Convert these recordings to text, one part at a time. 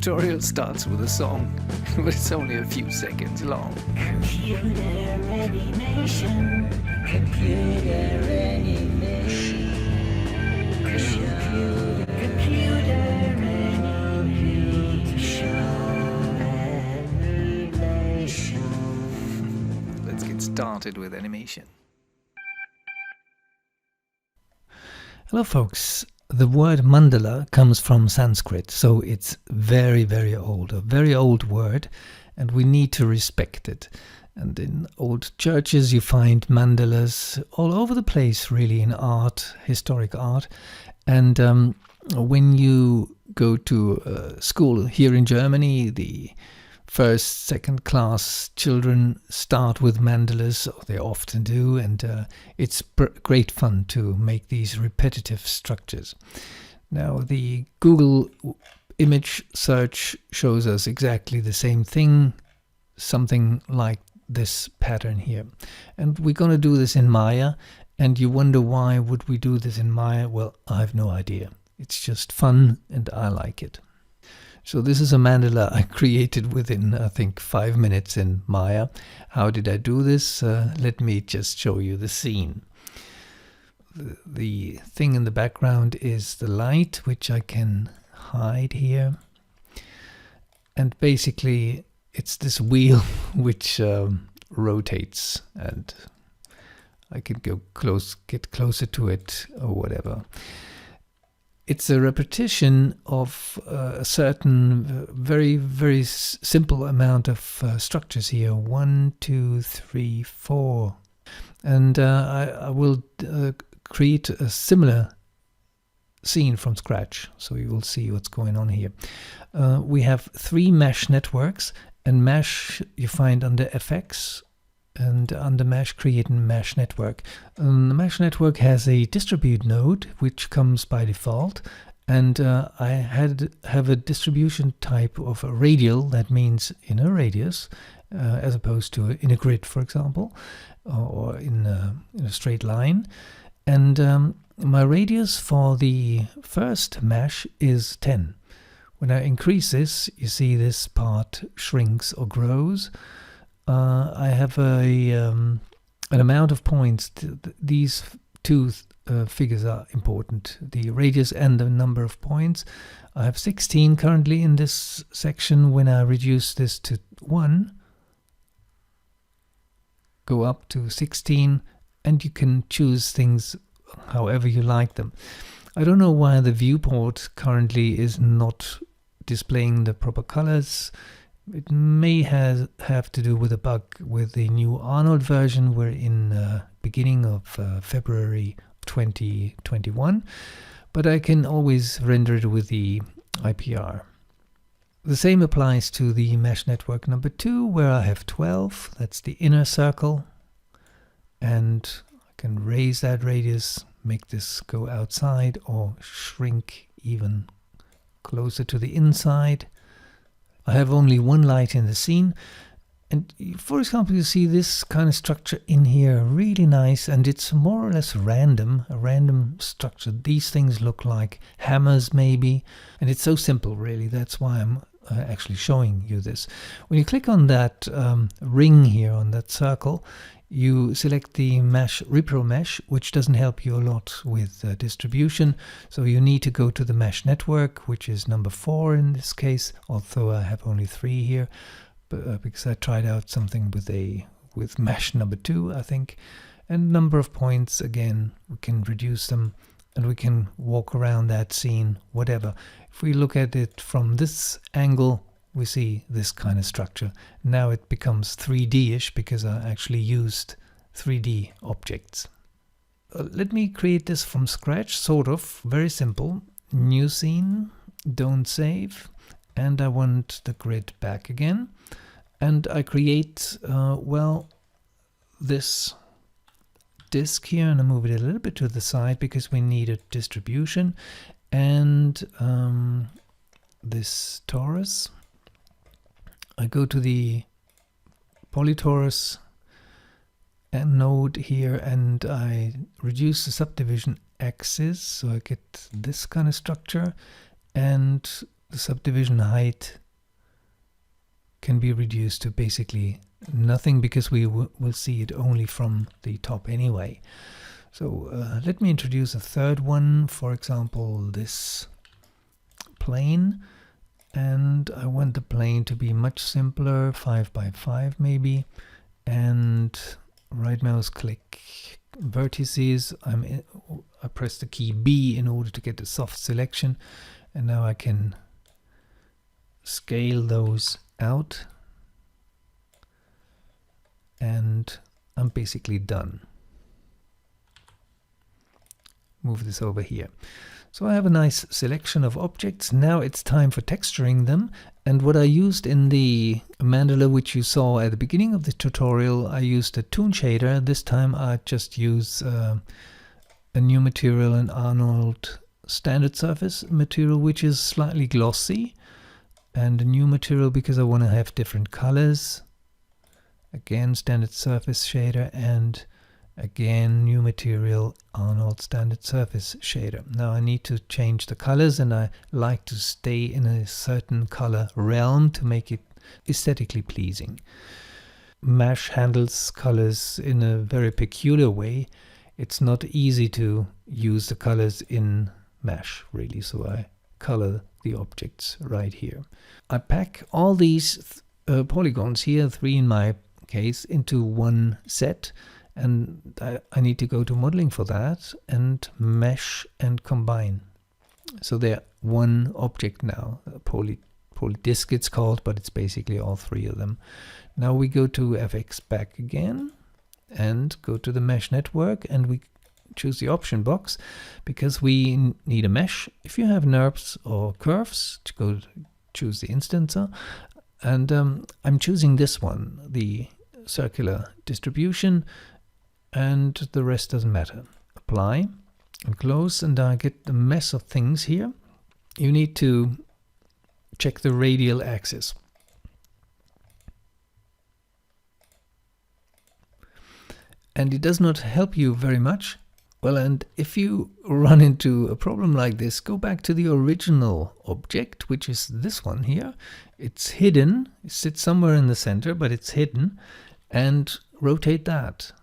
tutorial starts with a song, but it's only a few seconds long. Computer animation. Computer animation. Computer animation. Let's get started with animation. Hello folks, the word mandala comes from Sanskrit, so it's very, very old, a very old word, and we need to respect it. And in old churches you find mandalas all over the place, really, in art, historic art. And when you go to school here in Germany, the first, second class children start with mandalas, or they often do, and it's great fun to make these repetitive structures. Now, the Google image search shows us exactly the same thing, something like this pattern here. And we're going to do this in Maya, and you wonder why would we do this in Maya? Well, I have no idea. It's just fun, and I like it. So this is a mandala I created within, I think, 5 minutes in Maya. How did I do this? Let me just show you the scene. The thing in the background is the light, which I can hide here. And basically, it's this wheel which rotates, and I can get closer to it or whatever. It's a repetition of a certain very, very simple amount of structures here. 1, 2, 3, 4. And I will create a similar scene from scratch, so you will see what's going on here. We have 3 mesh networks, and mesh you find under FX, and under mesh create a mesh network. The mesh network has a distribute node which comes by default, and I have a distribution type of a radial, that means in a radius, as opposed to in a grid, for example, or in a straight line. And my radius for the first mesh is 10. When I increase this, you see this part shrinks or grows. I have an amount of points. These two figures are important, the radius and the number of points. I have 16 currently in this section. When I reduce this to 1, go up to 16, and you can choose things however you like them. I don't know why the viewport currently is not displaying the proper colors. It may have to do with a bug with the new Arnold version. We're in beginning of February 2021, but I can always render it with the IPR. The same applies to the mesh network number 2, where I have 12. That's the inner circle, and I can raise that radius, make this go outside, or shrink even closer to the inside. I have only one light in the scene, and for example, you see this kind of structure in here, really nice, and it's more or less random, a random structure. These things look like hammers maybe, and it's so simple really. That's why I'm actually showing you this. When you click on that ring here, on that circle, you select the mesh repromesh, which doesn't help you a lot with distribution. So you need to go to the mesh network, which is number 4 in this case, although I have only 3 here, but, because I tried out something with mesh number 2, I think. And number of points, again, we can reduce them, and we can walk around that scene, whatever. If we look at it from this angle, we see this kind of structure. Now it becomes 3D-ish because I actually used 3D objects. Let me create this from scratch, sort of, very simple. New scene, don't save, and I want the grid back again. And I create, this disk here, and I move it a little bit to the side because we need a distribution. And this torus, I go to the polytorus node here, and I reduce the subdivision axis, so I get this kind of structure. And the subdivision height can be reduced to basically nothing, because we will see it only from the top anyway. So let me introduce a third one, for example this plane, and I want the plane to be much simpler, 5 by 5 maybe, and right mouse click vertices. I press the key B in order to get the soft selection, and now I can scale those out, and I'm basically done. Move this over here. So I have a nice selection of objects. Now it's time for texturing them. And what I used in the mandala, which you saw at the beginning of the tutorial, I used a toon shader. This time I just use a new material, an Arnold standard surface material, which is slightly glossy, and a new material because I want to have different colors. Again, standard surface shader, and again, new material, Arnold standard surface shader. Now I need to change the colors, and I like to stay in a certain color realm to make it aesthetically pleasing. Mesh handles colors in a very peculiar way. It's not easy to use the colors in Mesh, really, so I color the objects right here. I pack all these polygons here, 3 in my case, into one set. And I need to go to modeling for that, and mesh and combine. So they're one object now. Polydisc it's called, but it's basically all 3 of them. Now we go to FX back again and go to the mesh network, and we choose the option box because we need a mesh. If you have NURBS or curves, choose the instancer. And I'm choosing this one, the circular distribution, and the rest doesn't matter. Apply and close, and I get a mess of things here. You need to check the radial axis. And it does not help you very much. Well, and if you run into a problem like this, go back to the original object, which is this one here. It's hidden, it sits somewhere in the center, but it's hidden, and rotate that.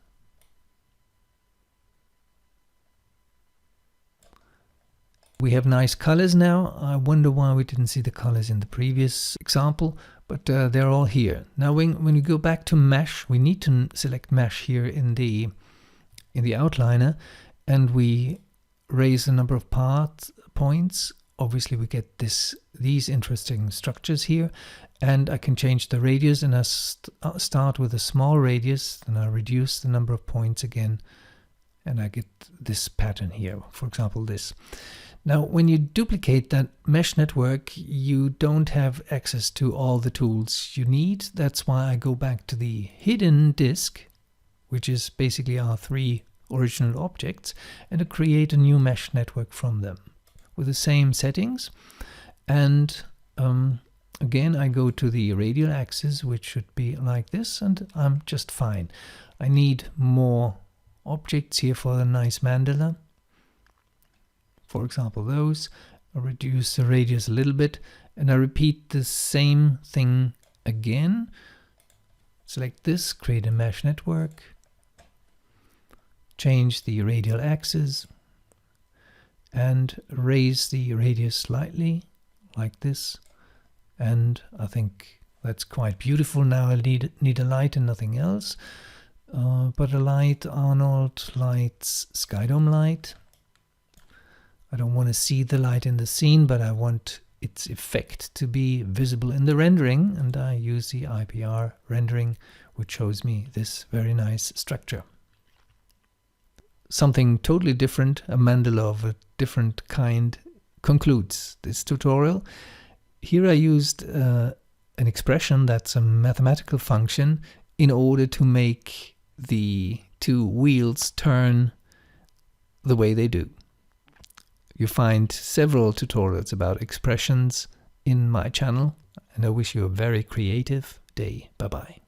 We have nice colors now. I wonder why we didn't see the colors in the previous example, but they're all here. Now when we go back to mesh, we need to select mesh here in the outliner, and we raise the number of points. Obviously we get these interesting structures here, and I can change the radius, and I start with a small radius, and I reduce the number of points again, and I get this pattern here, for example this. Now, when you duplicate that mesh network, you don't have access to all the tools you need. That's why I go back to the hidden disk, which is basically our 3 original objects, and to create a new mesh network from them with the same settings. And again, I go to the radial axis, which should be like this, and I'm just fine. I need more objects here for the nice mandala. For example, those. I reduce the radius a little bit, and I repeat the same thing again. Select this, create a mesh network, change the radial axis, and raise the radius slightly, like this. And I think that's quite beautiful. Now I need a light and nothing else. But a light, Arnold lights, Skydome light. I don't want to see the light in the scene, but I want its effect to be visible in the rendering, and I use the IPR rendering, which shows me this very nice structure. Something totally different, a mandala of a different kind, concludes this tutorial. Here I used an expression that's a mathematical function in order to make the 2 wheels turn the way they do. You find several tutorials about expressions in my channel, and I wish you a very creative day. Bye-bye.